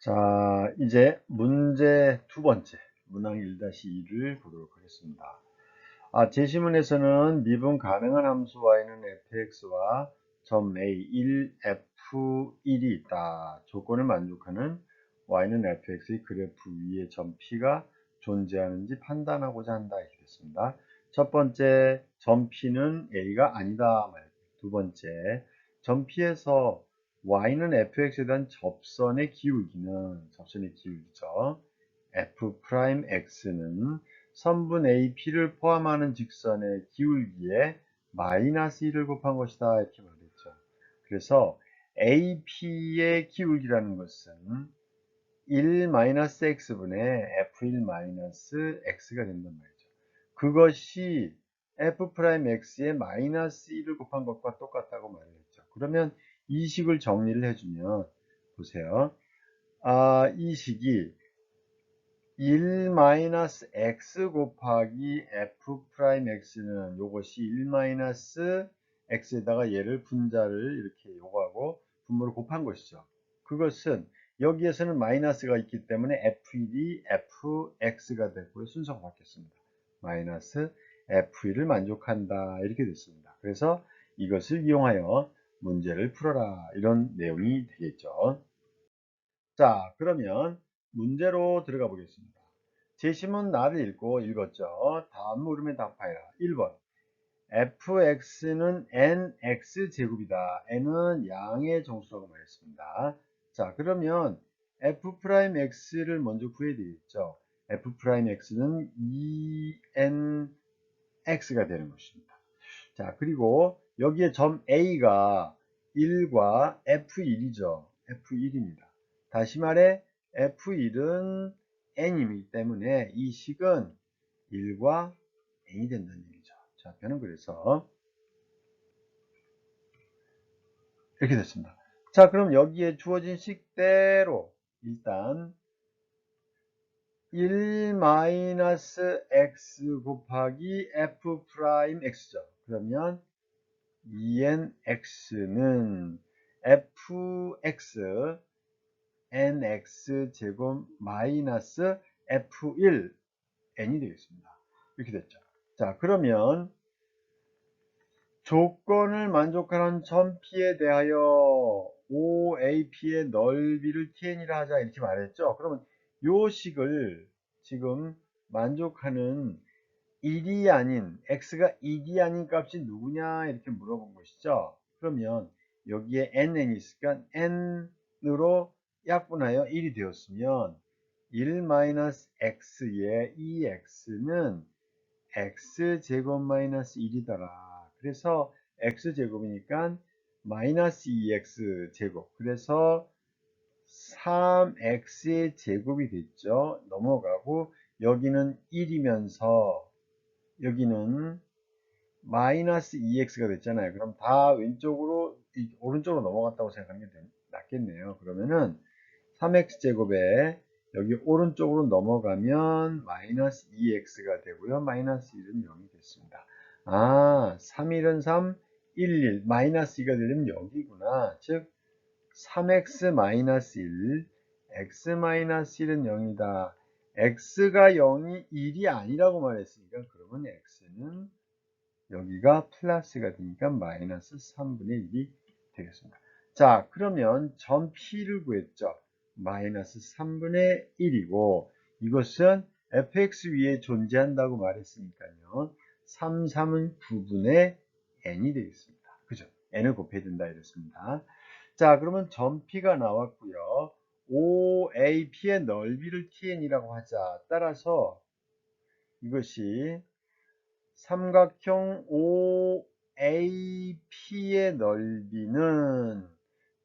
자, 이제 문제 두 번째, 문항 1-2를 보도록 하겠습니다. 제시문에서는 미분 가능한 함수 y는 fx와 점 a 1, f1이 있다. 조건을 만족하는 y는 fx의 그래프 위에 점 p가 존재하는지 판단하고자 한다. 이렇게 됐습니다. 첫 번째, 점 p는 a가 아니다. 두 번째, 점 p에서 y는 fx에 대한 접선의 기울기는, 접선의 기울기죠. f'x는 선분 AP를 포함하는 직선의 기울기에 마이너스 1을 곱한 것이다. 이렇게 말했죠. 그래서 AP의 기울기라는 것은 1-x분의 f1-x가 된단 말이죠. 그것이 f'x의 마이너스 1을 곱한 것과 똑같다고 말을 했죠. 그러면 이 식을 정리를 해주면 보세요. 이 식이 1-x 곱하기 f'x는 요것이 1-x에다가 얘를 분자를 이렇게 요거하고 분모를 곱한 것이죠. 그것은 여기에서는 마이너스가 있기 때문에 f1이 fx가 되고요. 순서가 바뀌었습니다. 마이너스 f1을 만족한다. 이렇게 됐습니다. 그래서 이것을 이용하여 문제를 풀어라. 이런 내용이 되겠죠. 자, 그러면 문제로 들어가 보겠습니다. 제시문 나를 읽었죠. 다음 물음에 답하여라. 1번. fx는 nx제곱이다. n은 양의 정수라고 말했습니다. 자, 그러면 f'x를 먼저 구해야 되겠죠. f'x는 2nx가 되는 것입니다. 자, 그리고 여기에 점 A가 1과 F1이죠. F1입니다. 다시 말해 F1은 N이기 때문에 이 식은 1과 N이 된다는 얘기죠. 자, 변은 그래서 이렇게 됐습니다. 자, 그럼 여기에 주어진 식대로 일단 1-x 곱하기 f'x죠. 그러면 2nx는 fx nx 제곱 마이너스 f1 n이 되겠습니다. 이렇게 됐죠. 자, 그러면 조건을 만족하는 점 P에 대하여 OAP의 넓이를 TN이라 하자 이렇게 말했죠. 그러면 요 식을 지금 만족하는 1이 아닌 x가 1이 아닌 값이 누구냐 이렇게 물어본 것이죠. 그러면 여기에 n이 있으니까 n으로 약분하여 1이 되었으면 1-x의 2x는 x제곱 마이너스 1이더라. 그래서 x제곱이니까 마이너스 2x제곱. 그래서 3x의 제곱이 됐죠. 넘어가고 여기는 1이면서 여기는 마이너스 2x가 됐잖아요. 그럼 다 왼쪽으로 오른쪽으로 넘어갔다고 생각하는 게 낫겠네요. 그러면은 3x제곱에 여기 오른쪽으로 넘어가면 마이너스 2x가 되고요. 마이너스 1은 0이 됐습니다. 3, 1은 3, 1, 1 마이너스 2가 되려면 여기구나. 즉 3x 마이너스 1 x 마이너스 1은 0이다. x가 0이 1이 아니라고 말했으니까 그러면 x는 여기가 플러스가 되니까 마이너스 3분의 1이 되겠습니다. 자, 그러면 점 P를 구했죠. 마이너스 3분의 1이고 이것은 fx 위에 존재한다고 말했으니까요. 3, 3은 9분의 n이 되겠습니다. 그죠? n을 곱해야 된다 이랬습니다. 자, 그러면 점 P가 나왔고요. OAP의 넓이를 TN이라고 하자. 따라서 이것이 삼각형 OAP의 넓이는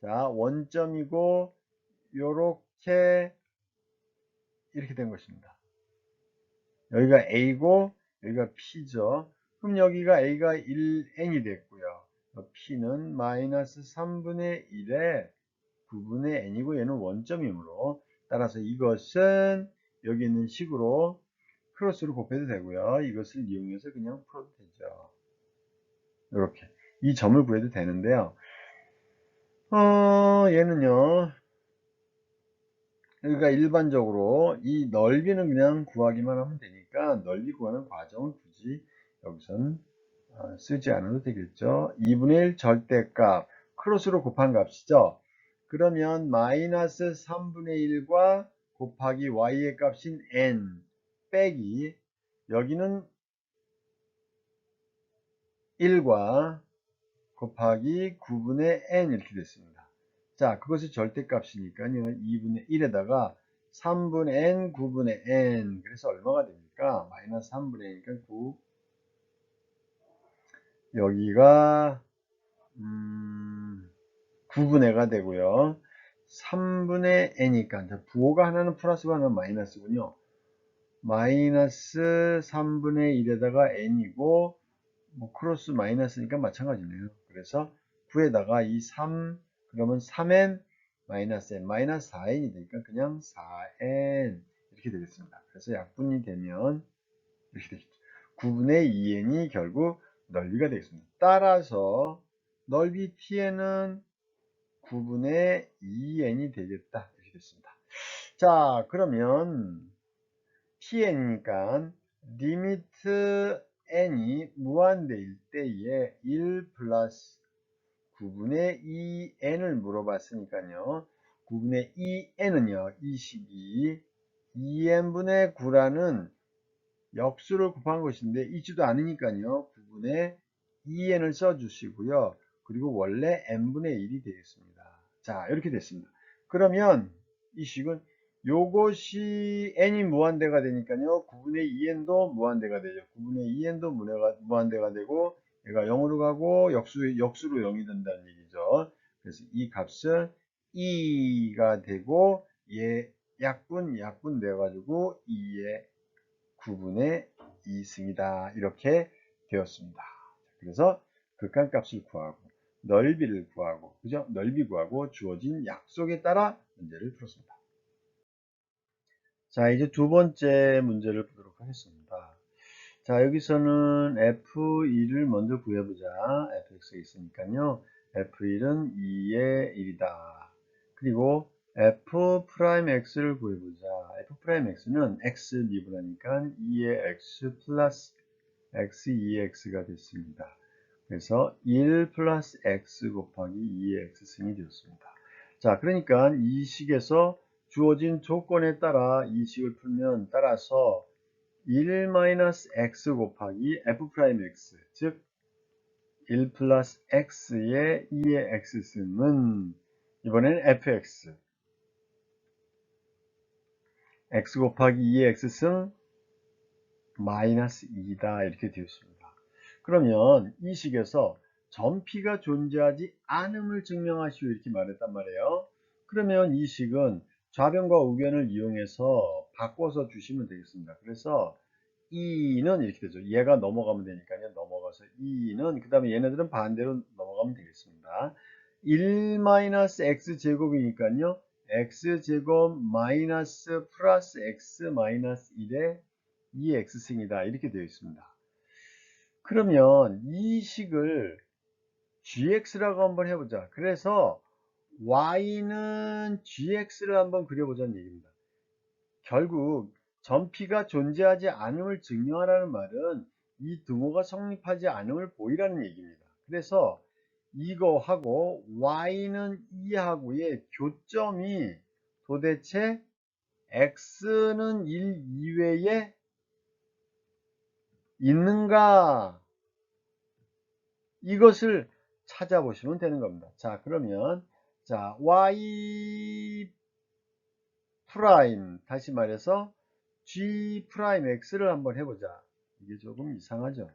자, 원점이고 요렇게 이렇게 된 것입니다. 여기가 A고 여기가 P죠. 그럼 여기가 A가 1n이 됐고요. P는 마이너스 3분의 1에 9분의 n이고 얘는 원점이므로 따라서 이것은 여기 있는 식으로 크로스로 곱해도 되고요. 이것을 이용해서 그냥 풀어도 되죠. 이렇게 이 점을 구해도 되는데요. 얘는요 그러니까 일반적으로 이 넓이는 그냥 구하기만 하면 되니까 넓이 구하는 과정을 굳이 여기선 쓰지 않아도 되겠죠. 2분의 1 절대값 크로스로 곱한 값이죠. 그러면 마이너스 3분의 1과 곱하기 y의 값인 n 빼기 여기는 1과 곱하기 9분의 n 이렇게 됐습니다. 자, 그것이 절대값이니까요. 2분의 1에다가 3분의 n, 9분의 n. 그래서 얼마가 됩니까? 마이너스 3분의 n이니까 9. 여기가 9분의가 되고요. 3분의 n이니까 부호가 하나는 플러스고 하나는 마이너스군요. 마이너스 3분의 1에다가 n이고 뭐 크로스 마이너스니까 마찬가지네요. 그래서 9에다가 이 3 그러면 3n 마이너스 n 마이너스 4n이 되니까 그냥 4n 이렇게 되겠습니다. 그래서 약분이 되면 이렇게 되겠죠. 9분의 2n이 결국 넓이가 되겠습니다. 따라서 넓이 tn은 9분의 2n이 되겠다. 이렇게 됐습니다. 자, 그러면 tn이니까 리미트 n이 무한대일 때에 1 플러스 9분의 2n을 물어봤으니까요. 9분의 2n은요. 이 식이 2n분의 9라는 역수를 곱한 것인데 있지도 않으니까요. 9분의 2n을 써주시고요. 그리고 원래 n분의 1이 되겠습니다. 자, 이렇게 됐습니다. 그러면 이 식은 요것이 n이 무한대가 되니까요. 9분의 2n도 무한대가 되죠. 9분의 2n도 무한대가 되고 얘가 0으로 가고 역수로 0이 된다는 얘기죠. 그래서 이 값은 2가 되고 얘 약분 돼가지고 2의 9분의 2승이다. 이렇게 되었습니다. 그래서 극한값을 구하고 넓이를 구하고 그죠? 넓이 구하고 주어진 약속에 따라 문제를 풀었습니다. 자, 이제 두 번째 문제를 보도록 하겠습니다. 자, 여기서는 F2를 먼저 구해보자. fx가 있으니까요. F1은 2의 1이다. 그리고 F'X를 구해보자. F'X는 X 미분하니까 2의 X 플러스 X 2의 X가 됐습니다. 그래서 1 플러스 X 곱하기 2의 X승이 되었습니다. 자, 그러니까 이 식에서 주어진 조건에 따라 이 식을 풀면 따라서 1-x 곱하기 f'x 즉 1 플러스 x의 2의 x승은 이번에는 fx x 곱하기 2의 x승 마이너스 2다 이렇게 되었습니다. 그러면 이 식에서 전피가 존재하지 않음을 증명하시오 이렇게 말했단 말이에요. 그러면 이 식은 좌변과 우변을 이용해서 바꿔서 주시면 되겠습니다. 그래서 2는 이렇게 되죠. 얘가 넘어가면 되니까요. 넘어가서 2는 그 다음에 얘네들은 반대로 넘어가면 되겠습니다. 1-x제곱이니까요. x제곱 마이너스 플러스 x 마이너스 1의 2x승이다. 이렇게 되어 있습니다. 그러면 이 식을 gx라고 한번 해보자. 그래서 y는 gx를 한번 그려보자는 얘기입니다. 결국 전피가 존재하지 않음을 증명하라는 말은 이 등호가 성립하지 않음을 보이라는 얘기입니다. 그래서 이거하고 y는 2하고의 교점이 도대체 x는 1 이외에 있는가 이것을 찾아보시면 되는 겁니다. 자, 그러면 자 y 프라임 다시 말해서 g 프라임 x를 한번 해보자. 이게 조금 이상하죠.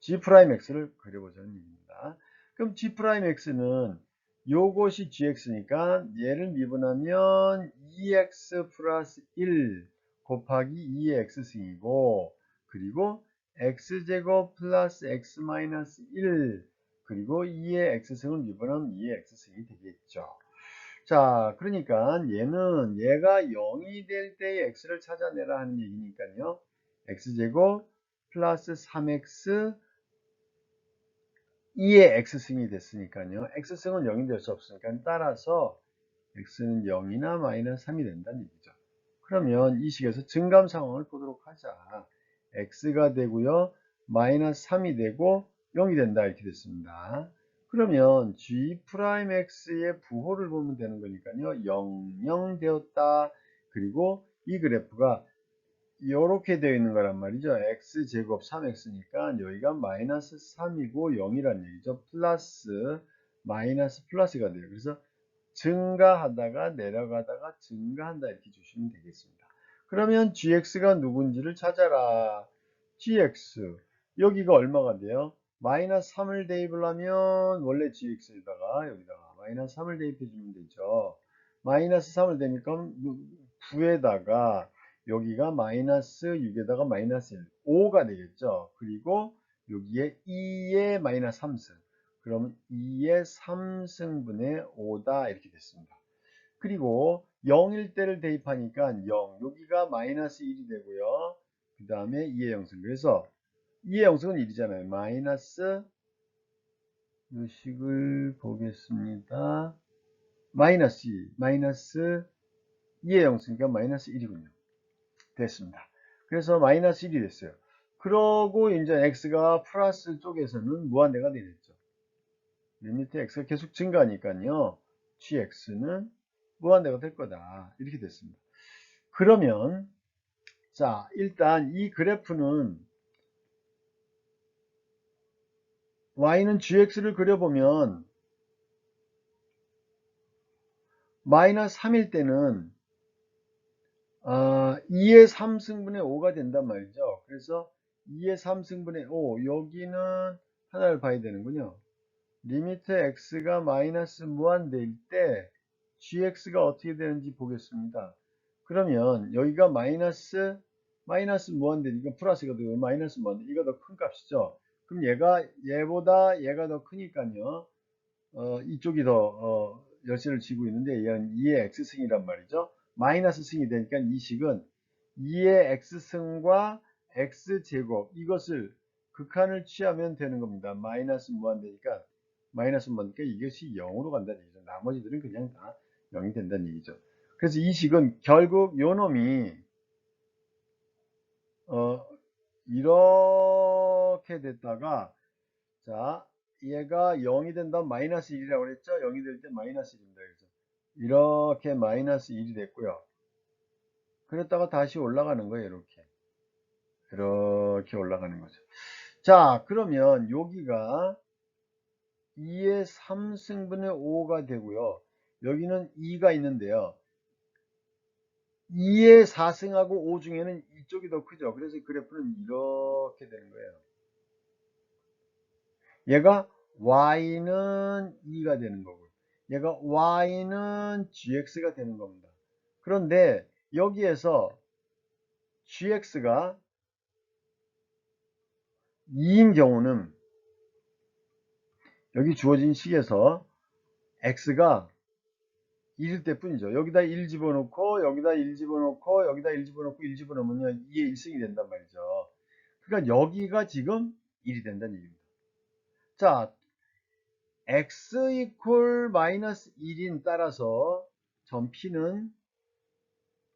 g 프라임 x를 그려보자는 얘기입니다. 그럼 g 프라임 x는 요것이 gx니까 얘를 미분하면 2x 플러스 1 곱하기 2의 x승이고 그리고 x제곱 플러스 x 마이너스 1 그리고 2의 x승을 미분하면 2의 x승이 되겠죠. 자, 그러니까 얘가 0이 될 때의 x를 찾아내라 하는 얘기니까요. x제곱 플러스 3x 2의 x승이 됐으니까요. x승은 0이 될 수 없으니까 따라서 x는 0이나 마이너스 3이 된다는 얘기죠. 그러면 이 식에서 증감 상황을 보도록 하자. x가 되고요. 마이너스 3이 되고 0이 된다 이렇게 됐습니다. 그러면 g'x의 부호를 보면 되는 거니까요. 0, 0 되었다. 그리고 이 그래프가 이렇게 되어 있는 거란 말이죠. x제곱 3x니까 여기가 마이너스 3이고 0이란 얘기죠. 플러스 마이너스 플러스가 돼요. 그래서 증가하다가 내려가다가 증가한다 이렇게 주시면 되겠습니다. 그러면 gx가 누군지를 찾아라. gx 여기가 얼마가 돼요? 마이너스 3을 대입을 하면 원래 gx에다가 여기다가 마이너스 3을 대입해 주면 되죠. 마이너스 3을 대니까 9에다가 여기가 마이너스 6에다가 마이너스 1 5가 되겠죠. 그리고 여기에 2의 마이너스 3승 그러면 2의 3승분의 5다 이렇게 됐습니다. 그리고 0일 때를 대입하니까 0 여기가 마이너스 1이 되고요. 그 다음에 2의 0승 그래서 2의 0승은 1이잖아요. 마이너스 이 식을 보겠습니다. 마이너스 2 마이너스 2의 0승이니까 마이너스 1이군요. 됐습니다. 그래서 마이너스 1이 됐어요. 그러고 이제 x가 플러스 쪽에서는 무한대가 되겠죠. 리미트 x가 계속 증가하니까요. gx는 무한대가 될 거다. 이렇게 됐습니다. 그러면 자 일단 이 그래프는 y는 gx를 그려보면 마이너스 3일 때는 2의 3승분의 5가 된단 말이죠. 그래서 2의 3승분의 5 여기는 하나를 봐야 되는군요. 리미트 x가 마이너스 무한대일 때 gx가 어떻게 되는지 보겠습니다. 그러면 여기가 마이너스 무한대니까 플러스가 되고 마이너스 무한대 이거 더 큰 값이죠. 그럼 얘보다 얘가 더 크니까요. 이쪽이 더 열쇠를 쥐고 있는데 얘는 2의 x승이란 말이죠. 마이너스 승이 되니까 이 식은 2의 x승과 x제곱 이것을 극한을 취하면 되는 겁니다. 마이너스 무한대니까 이것이 0으로 간다는 얘기죠. 나머지들은 그냥 다 0이 된다는 얘기죠. 그래서 이 식은 결국 요 놈이 이렇게 됐다가 자 얘가 0이 된다면 마이너스 1이라고 그랬죠. 0이 될 때 마이너스 1입니다. 그래서 이렇게 마이너스 1이 됐고요. 그랬다가 다시 올라가는 거예요. 이렇게 올라가는 거죠. 자 그러면 여기가 2의 3승분의 5가 되고요. 여기는 2가 있는데요. 2의 4승하고 5 중에는 이쪽이 더 크죠. 그래서 그래프는 이렇게 되는 거예요. 얘가 y는 2가 되는 거고 얘가 y는 gx가 되는 겁니다. 그런데 여기에서 gx가 2인 경우는 여기 주어진 식에서 x가 1일 때 뿐이죠. 여기다 1 집어넣고 여기다 1 집어넣고 여기다 1 집어넣고 1 집어넣으면 2의 1승이 된단 말이죠. 그러니까 여기가 지금 1이 된다는 얘기입니다. 자 x 이퀄 마이너스 1인 따라서 점 P는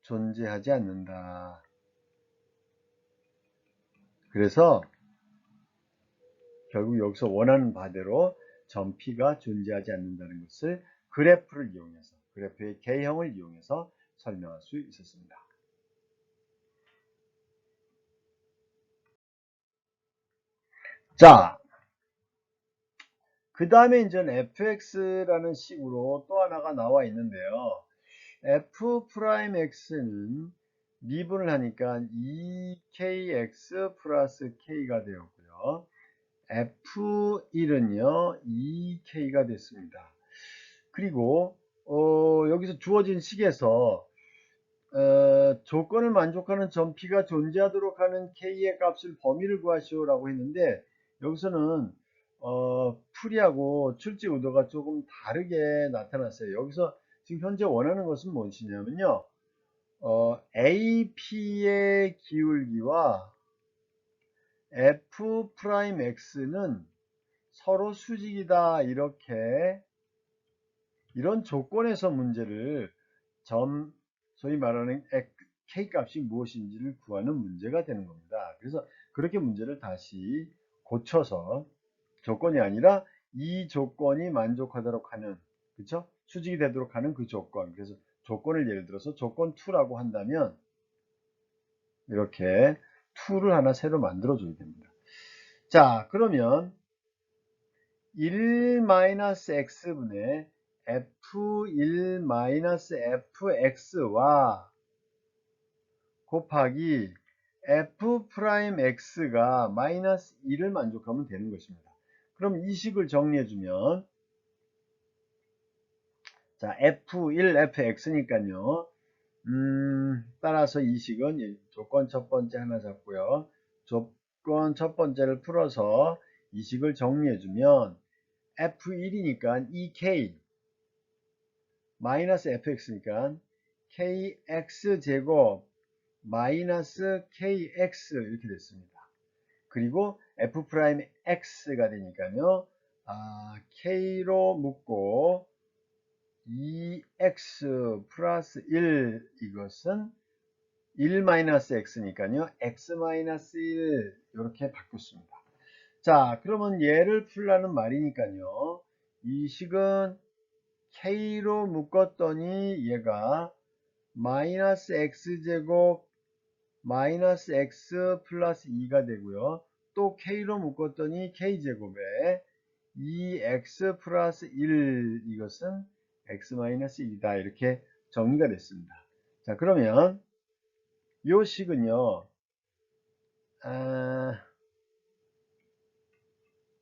존재하지 않는다. 그래서 결국 여기서 원하는 바대로 점 P가 존재하지 않는다는 것을 그래프를 이용해서 그래프의 개형을 이용해서 설명할 수 있었습니다. 자, 그 다음에 이제 fx라는 식으로 또 하나가 나와 있는데요. f'x는 미분을 하니까 2kx 플러스 k가 되었고요. f1은요 2k가 됐습니다. 그리고 여기서 주어진 식에서 조건을 만족하는 점 P가 존재하도록 하는 K의 값을 범위를 구하시오 라고 했는데 여기서는 풀이하고 출제 의도가 조금 다르게 나타났어요. 여기서 지금 현재 원하는 것은 무엇이냐면요. AP의 기울기와 F'X는 서로 수직이다 이렇게 이런 조건에서 문제를 소위 말하는 K값이 무엇인지를 구하는 문제가 되는 겁니다. 그래서 그렇게 문제를 다시 고쳐서 조건이 아니라 이 조건이 만족하도록 하는, 그쵸? 수직이 되도록 하는 그 조건. 그래서 조건을 예를 들어서 조건 2라고 한다면 이렇게 2를 하나 새로 만들어 줘야 됩니다. 자, 그러면 1-x분의 f1-fx와 곱하기 f'x가 마이너스 1을 만족하면 되는 것입니다. 그럼 이 식을 정리해주면, 자, f1, fx니까요. 따라서 이 식은 조건 첫 번째 하나 잡고요. 조건 첫 번째를 풀어서 이 식을 정리해주면 f1이니까 이 k 마이너스 fx니까 kx제곱 마이너스 kx 이렇게 됐습니다. 그리고 f'x가 되니까요. k로 묶고 2x 플러스 1 이것은 1-x니까요. x-1 이렇게 바꿨습니다. 자, 그러면 얘를 풀라는 말이니까요. 이 식은 k로 묶었더니 얘가 마이너스 x제곱 마이너스 x 플러스 2가 되고요. 또 k로 묶었더니 k제곱에 2x 플러스 1 이것은 x-1이다. 이렇게 정리가 됐습니다. 자, 그러면 이 식은요.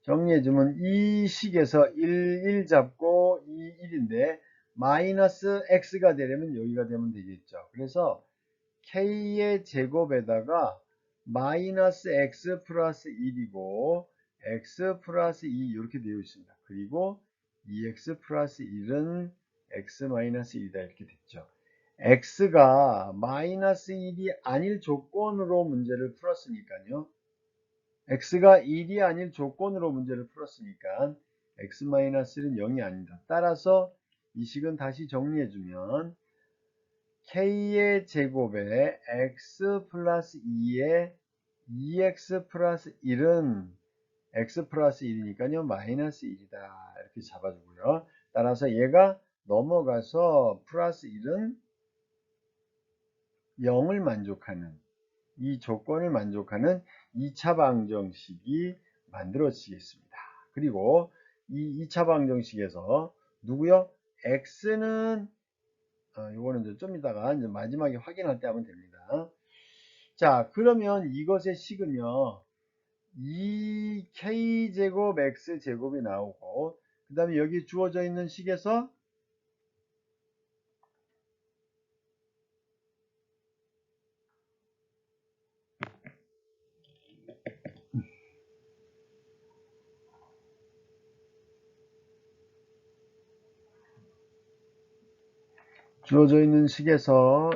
정리해주면 이 식에서 1 잡고 2 1인데 마이너스 x가 되려면 여기가 되면 되겠죠. 그래서 k의 제곱에다가 마이너스 x 플러스 1이고 x 플러스 2 이렇게 되어 있습니다. 그리고 2x 플러스 1은 x 마이너스 1이다 이렇게 됐죠. x가 마이너스 1이 아닐 조건으로 문제를 풀었으니까요. x가 1이 아닐 조건으로 문제를 풀었으니까 x-1은 0이 아니다. 따라서 이 식은 다시 정리해주면 k의 제곱에 x 플러스 2에 2x 플러스 1은 x 플러스 1이니까요. 마이너스 1이다. 이렇게 잡아주고요. 따라서 얘가 넘어가서 플러스 1은 0을 만족하는, 이 조건을 만족하는 2차 방정식이 만들어지겠습니다. 그리고 이 2차 방정식에서 누구요? x는 요거는 좀 이따가 이제 마지막에 확인할 때 하면 됩니다. 자, 그러면 이것의 식은요. 2k제곱 x제곱이 나오고 그 다음에 여기 주어져 있는 식에서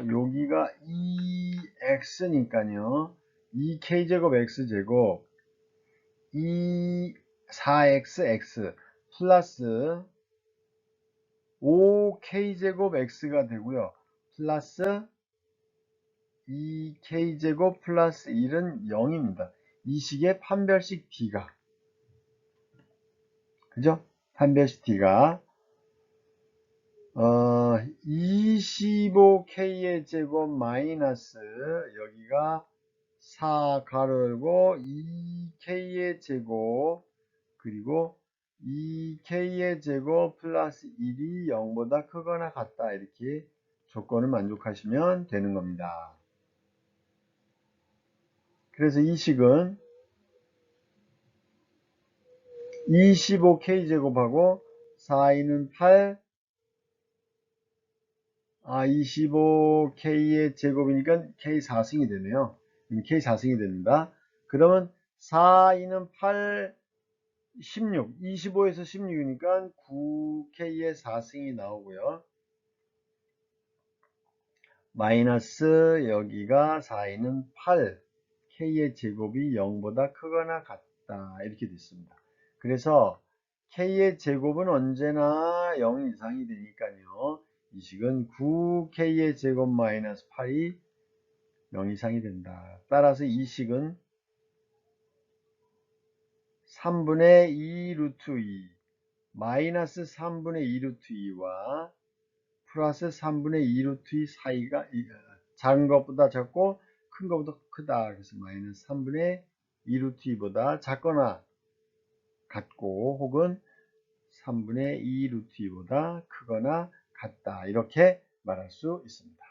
여기가 2x니까요. 2k제곱 x제곱 4xx 플러스 5k제곱 x가 되고요. 플러스 2k제곱 플러스 1은 0입니다. 이 식의 판별식 d가, 그죠? 판별식 d가 25k의 제곱 마이너스 여기가 4 가로 열고 2k의 제곱 그리고 2k의 제곱 플러스 1이 0보다 크거나 같다. 이렇게 조건을 만족하시면 되는 겁니다. 그래서 이 식은 25k 제곱하고 4이는 8, 25k의 제곱이니까 k 4승이 되네요. k 4승이 됩니다. 그러면 4, 2는 8, 16, 25에서 16이니까 9k의 4승이 나오고요. 마이너스 여기가 4, 2는 8, k의 제곱이 0보다 크거나 같다. 이렇게 됐습니다. 그래서 k의 제곱은 언제나 0 이상이 되니까요. 이 식은 9k의 제곱 마이너스 8이 0 이상이 된다. 따라서 이 식은 3분의 2 루트 2 마이너스 3분의 2 루트 2와 플러스 3분의 2 루트 2 사이가 작은 것보다 작고 큰 것보다 크다. 그래서 마이너스 3분의 2 루트 2보다 작거나 같고 혹은 3분의 2 루트 2보다 크거나 같다. 이렇게 말할 수 있습니다.